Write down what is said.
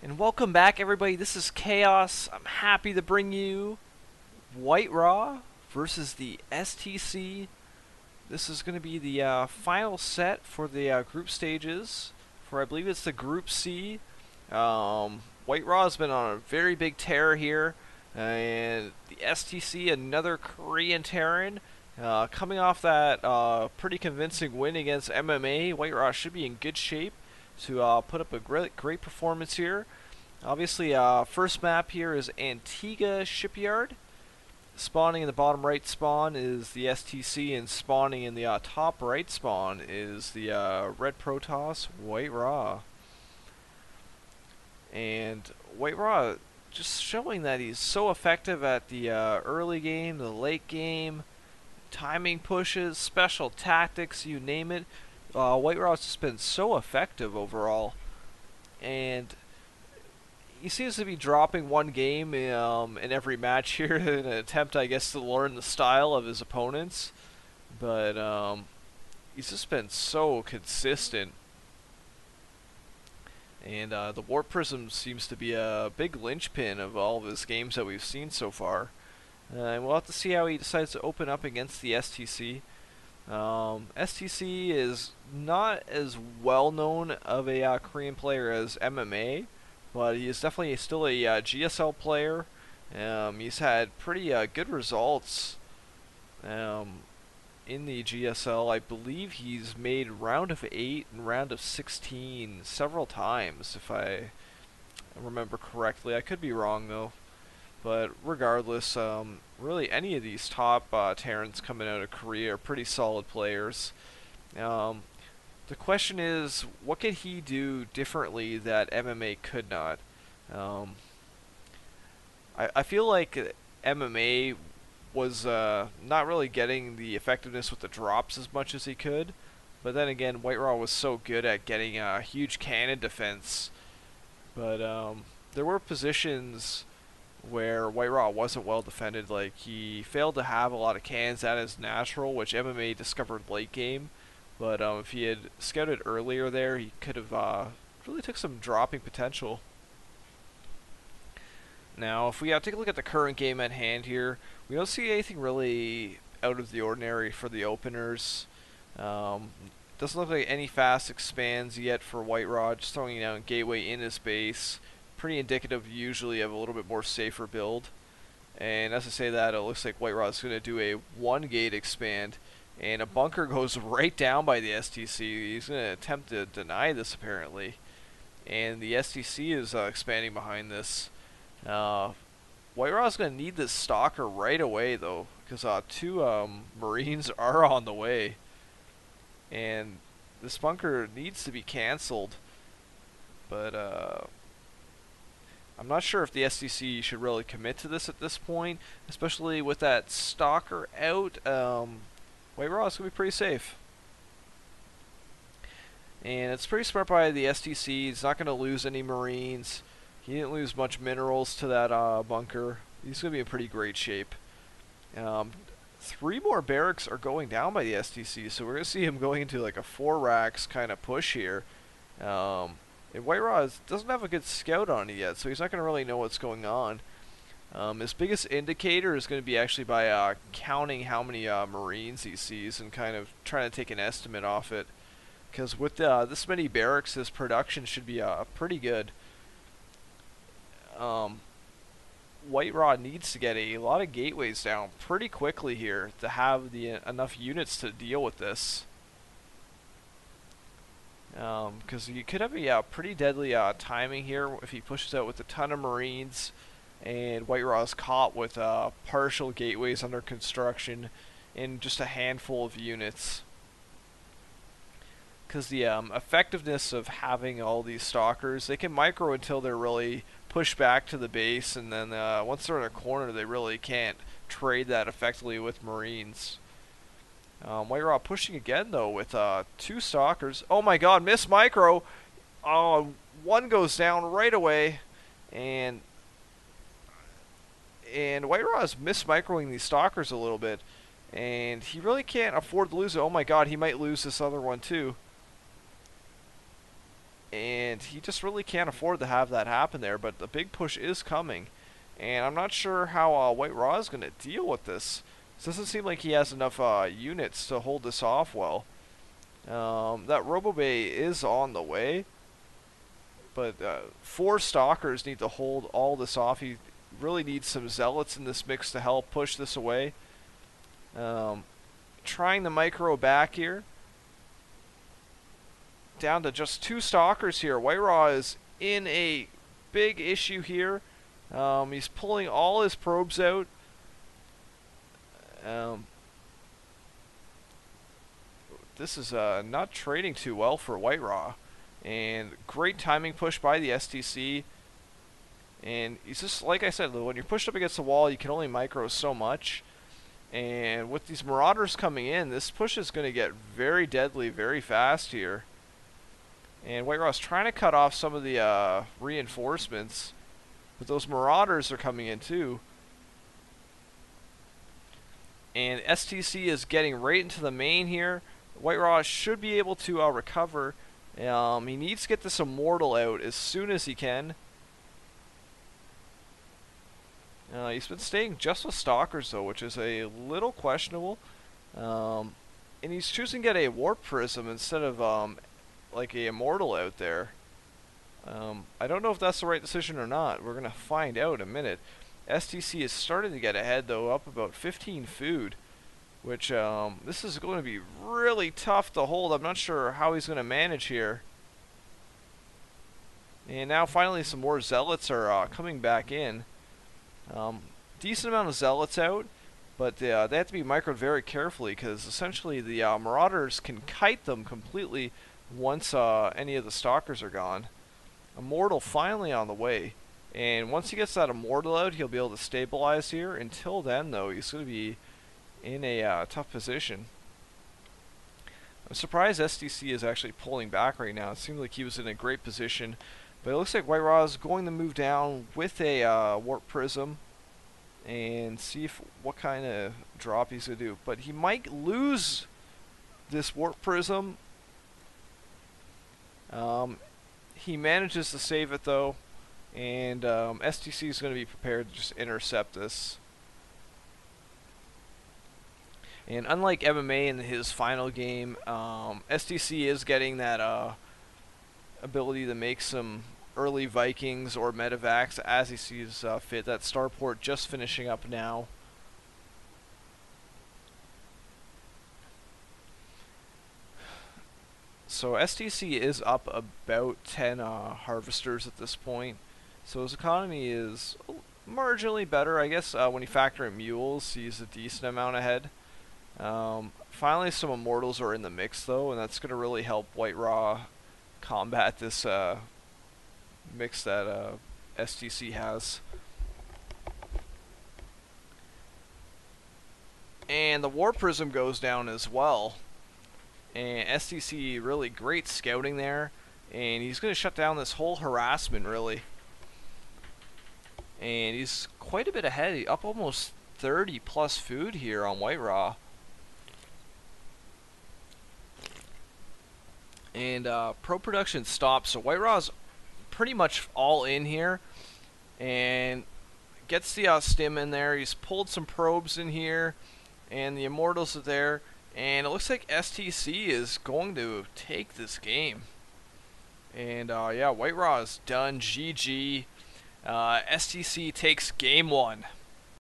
And welcome back, everybody. This is Chaos. I'm happy to bring you White Raw versus the STC. This is going to be the final set for the group stages. For I believe it's the Group C. White Raw has been on a very big tear here, and the STC, another Korean Terran, coming off that pretty convincing win against MMA. White Raw should be in good shape to put up a great performance here. Obviously, first map here is Antigua Shipyard. Spawning in the bottom right spawn is the STC, and spawning in the top right spawn is the Red Protoss White Raw. And White Raw just showing that he's so effective at the early game, the late game, timing pushes, special tactics, you name it. White Raw has just been so effective overall. And he seems to be dropping one game in every match here in an attempt, I guess, to learn the style of his opponents. But he's just been so consistent. And the Warp Prism seems to be a big linchpin of all of his games that we've seen so far. And we'll have to see how he decides to open up against the STC. STC is not as well known of a Korean player as MMA, but he is definitely still a GSL player. He's had pretty good results in the GSL. I believe he's made round of 8 and round of 16 several times, if I remember correctly. I could be wrong though. But regardless, really any of these top Terrans coming out of Korea are pretty solid players. The question is, what could he do differently that MMA could not? I feel like MMA was not really getting the effectiveness with the drops as much as he could. But then again, White Raw was so good at getting a huge cannon defense. But there were positions where White Raw wasn't well defended. Like, he failed to have a lot of cannons at his natural, which MMA discovered late game. But if he had scouted earlier there, he could have really took some dropping potential. Now, if we take a look at the current game at hand here, we don't see anything really out of the ordinary for the openers. Doesn't look like any fast expands yet for White Raw, just throwing down Gateway in his base. Pretty indicative usually of a little bit more safer build. And as I say that, it looks like White Raw is going to do a 1-gate expand. And a bunker goes right down by the STC. He's going to attempt to deny this apparently. And the STC is expanding behind this. White Raw is going to need this stalker right away though, because 2 Marines are on the way. And this bunker needs to be cancelled. But I'm not sure if the STC should really commit to this at this point, especially with that stalker out. White Raw is going to be pretty safe. And it's pretty smart by the STC. He's not going to lose any Marines. He didn't lose much minerals to that bunker. He's going to be in pretty great shape. 3 more barracks are going down by the STC, so we're going to see him going into like a 4 racks kind of push here. And White Raw doesn't have a good scout on it yet, so he's not going to really know what's going on. His biggest indicator is going to be actually by counting how many Marines he sees and kind of trying to take an estimate off it. Because with this many barracks, his production should be pretty good. White Raw needs to get a lot of gateways down pretty quickly here to have enough units to deal with this. Because you could have a pretty deadly timing here if he pushes out with a ton of Marines, and White Raw is caught with partial gateways under construction in just a handful of units. Because the effectiveness of having all these stalkers, they can micro until they're really pushed back to the base, and then once they're in a corner, they really can't trade that effectively with Marines. White Raw pushing again though with 2 stalkers. Oh my god, miss micro! 1 goes down right away, and White Raw is miss microing these stalkers a little bit, and he really can't afford to lose it. Oh my god, he might lose this other one too. and he just really can't afford to have that happen there. But the big push is coming, and I'm not sure how White Raw is going to deal with this. It doesn't seem like he has enough units to hold this off well. That Robobay is on the way, but 4 Stalkers need to hold all this off. He really needs some Zealots in this mix to help push this away. Trying the micro back here. Down to just 2 Stalkers here. White Raw is in a big issue here. He's pulling all his probes out. This is not trading too well for White Raw. And great timing push by the STC. And he's just, like I said, when you're pushed up against the wall, you can only micro so much. And with these Marauders coming in, this push is going to get very deadly very fast here. And White Raw's trying to cut off some of the reinforcements. But those Marauders are coming in too. And STC is getting right into the main here. White Raw should be able to recover. He needs to get this Immortal out as soon as he can. He's been staying just with Stalkers though, which is a little questionable. And he's choosing to get a Warp Prism instead of like a Immortal out there. I don't know if that's the right decision or not. We're going to find out in a minute. STC is starting to get ahead though, up about 15 food. Which, this is going to be really tough to hold. I'm not sure how he's going to manage here. And now finally some more Zealots are coming back in. Decent amount of Zealots out, but they have to be microed very carefully because essentially the Marauders can kite them completely once any of the Stalkers are gone. Immortal finally on the way. And once he gets that Immortal out, he'll be able to stabilize here. Until then, though, he's going to be in a tough position. I'm surprised STC is actually pulling back right now. It seemed like he was in a great position. But it looks like White Raw is going to move down with a Warp Prism and see what kind of drop he's going to do. But he might lose this Warp Prism. He manages to save it though. And STC is going to be prepared to just intercept this. And unlike MMA in his final game, STC is getting that ability to make some early Vikings or medevacs as he sees fit. That starport just finishing up now. So STC is up about 10 harvesters at this point. So his economy is marginally better. I guess when you factor in mules, he's a decent amount ahead. Finally, some Immortals are in the mix, though, and that's going to really help White Raw combat this mix that STC has. And the War Prism goes down as well. And STC really great scouting there. And he's going to shut down this whole harassment, really. And he's quite a bit ahead. Up almost 30 plus food here on White Raw. And pro production stops, so White Raw's pretty much all in here. And gets the stim in there. He's pulled some probes in here. And the Immortals are there. And it looks like STC is going to take this game. And yeah, White Raw is done. GG. STC takes game 1.